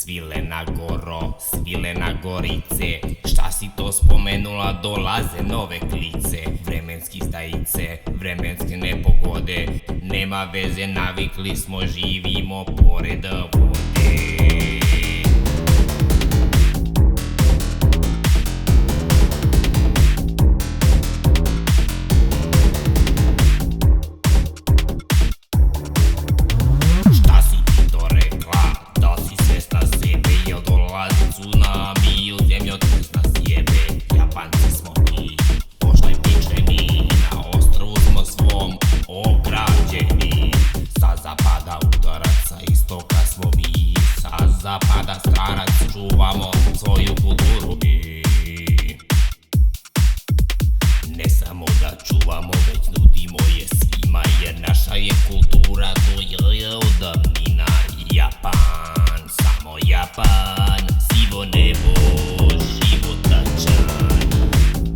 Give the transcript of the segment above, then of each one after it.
Svilena Goro, Svilena Gorice, šta si to spomenula, dolaze nove klice. Vremenski stajice, vremenske nepogode, nema veze, navikli smo, živimo pored vode. Zapada stranac, čuvamo svoju kulturu i ne samo da čuvamo, već nudimo je svima, jer naša je kultura, to je od davnina. Japan, samo Japan, sivo nebo, životačan,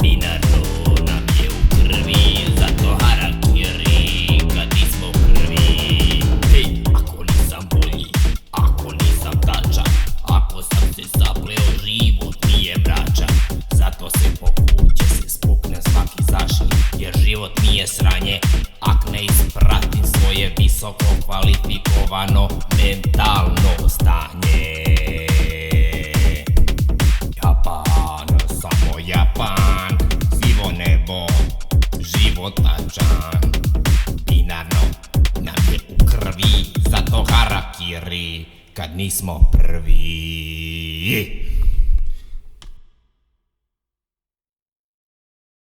binarno nam je u krvi, zato harakiri kad nismo prvi. Hej, ako nisam bolji, ako nisam tačan, ako sam se sapleo, život nije mračan. Zato se po kuće se spuknem svaki zašli, jer život nije sranje, ak ne ispratim svoje visoko kvalifikovano mentalno stanje. Japan, samo Japan, sivo nebo, životačan, binarno nam je u krvi, zato harakiri kad nismo prvi.